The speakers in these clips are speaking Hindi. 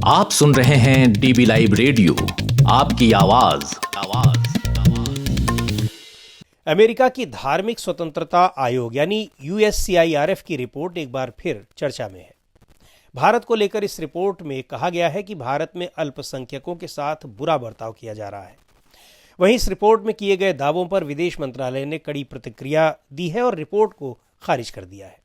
आप सुन रहे हैं डीबी लाइव रेडियो, आपकी आवाज। अमेरिका की धार्मिक स्वतंत्रता आयोग यानी USCIRF की रिपोर्ट एक बार फिर चर्चा में है। भारत को लेकर इस रिपोर्ट में कहा गया है कि भारत में अल्पसंख्यकों के साथ बुरा बर्ताव किया जा रहा है। वहीं इस रिपोर्ट में किए गए दावों पर विदेश मंत्रालय ने कड़ी प्रतिक्रिया दी है और रिपोर्ट को खारिज कर दिया है।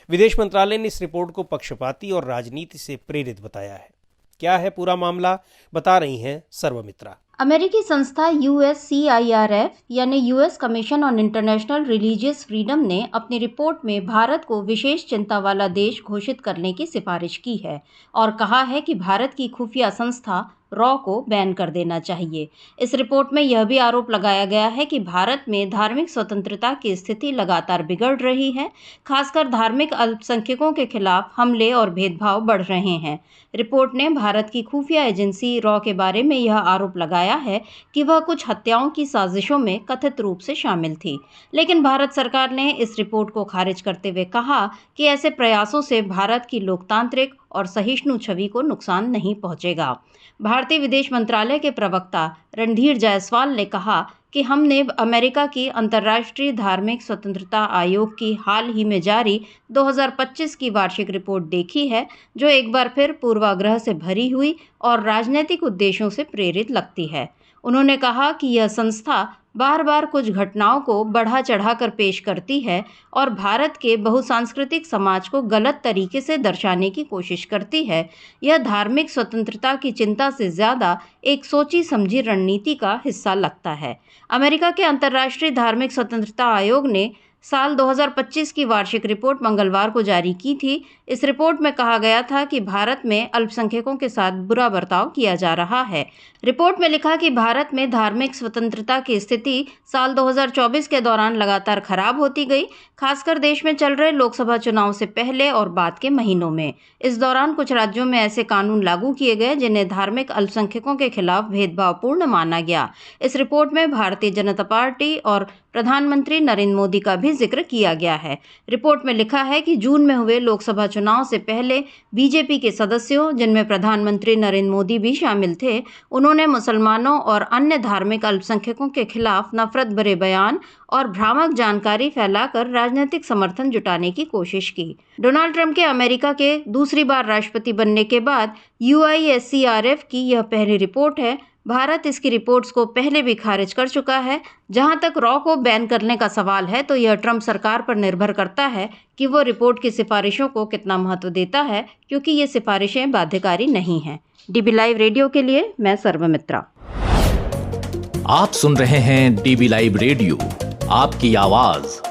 विदेश मंत्रालय ने इस रिपोर्ट को पक्षपाती और राजनीति से प्रेरित बताया है। क्या है पूरा मामला, बता रही हैं सर्वमित्रा। अमेरिकी संस्था USCIRF यानी US commission on international religious freedom ने अपनी रिपोर्ट में भारत को विशेष चिंता वाला देश घोषित करने की सिफारिश की है और कहा है कि भारत की खुफिया संस्था रॉ को बैन कर देना चाहिए। इस रिपोर्ट में यह भी आरोप लगाया गया है कि भारत में धार्मिक स्वतंत्रता की स्थिति लगातार बिगड़ रही है, खासकर धार्मिक अल्पसंख्यकों के खिलाफ हमले और भेदभाव बढ़ रहे हैं। रिपोर्ट ने भारत की खुफिया एजेंसी रॉ के बारे में यह आरोप लगाया है कि वह कुछ हत्याओं की साजिशों में कथित रूप से शामिल थी, लेकिन भारत सरकार ने इस रिपोर्ट को खारिज करते हुए कहा कि ऐसे प्रयासों से भारत की लोकतांत्रिक और सहिष्णु छवि को नुकसान नहीं पहुंचेगा। भारतीय विदेश मंत्रालय के प्रवक्ता रणधीर जायसवाल ने कहा कि हमने अमेरिका की अंतर्राष्ट्रीय धार्मिक स्वतंत्रता आयोग की हाल ही में जारी 2025 की वार्षिक रिपोर्ट देखी है, जो एक बार फिर पूर्वाग्रह से भरी हुई और राजनीतिक उद्देश्यों से प्रेरित लगती है। उन्होंने कहा कि यह संस्था बार बार कुछ घटनाओं को बढ़ा चढ़ाकर पेश करती है और भारत के बहुसांस्कृतिक समाज को गलत तरीके से दर्शाने की कोशिश करती है। यह धार्मिक स्वतंत्रता की चिंता से ज़्यादा एक सोची समझी रणनीति का हिस्सा लगता है। अमेरिका के अंतर्राष्ट्रीय धार्मिक स्वतंत्रता आयोग ने साल 2025 की वार्षिक रिपोर्ट मंगलवार को जारी की थी। इस रिपोर्ट में कहा गया था कि भारत में अल्पसंख्यकों के साथ बुरा बर्ताव किया जा रहा है। रिपोर्ट में लिखा कि भारत में धार्मिक स्वतंत्रता की स्थिति साल 2024 के दौरान लगातार खराब होती गई, खासकर देश में चल रहे लोकसभा चुनाव से पहले और बाद के महीनों में। इस दौरान कुछ राज्यों में ऐसे कानून लागू किए गए जिन्हें धार्मिक अल्पसंख्यकों के खिलाफ भेदभावपूर्ण माना गया। इस रिपोर्ट में भारतीय जनता पार्टी और प्रधानमंत्री नरेंद्र मोदी का भी जिक्र किया गया है। रिपोर्ट में लिखा है कि जून में हुए लोकसभा चुनाव से पहले बीजेपी के सदस्यों, जिनमें प्रधानमंत्री नरेंद्र मोदी भी शामिल थे, उन्होंने मुसलमानों और अन्य धार्मिक अल्पसंख्यकों के खिलाफ नफरत भरे बयान और भ्रामक जानकारी फैलाकर राजनीतिक समर्थन जुटाने की कोशिश की। डोनाल्ड ट्रंप के अमेरिका के दूसरी बार राष्ट्रपति बनने के बाद USCIRF की यह पहली रिपोर्ट है। भारत इसकी रिपोर्ट्स को पहले भी खारिज कर चुका है। जहां तक रॉ को बैन करने का सवाल है, तो यह ट्रंप सरकार पर निर्भर करता है कि वो रिपोर्ट की सिफारिशों को कितना महत्व देता है, क्योंकि ये सिफारिशें बाध्यकारी नहीं हैं। डीबी लाइव रेडियो के लिए मैं सर्वमित्रा। आप सुन रहे हैं डीबी लाइव रेडियो, आपकी आवाज।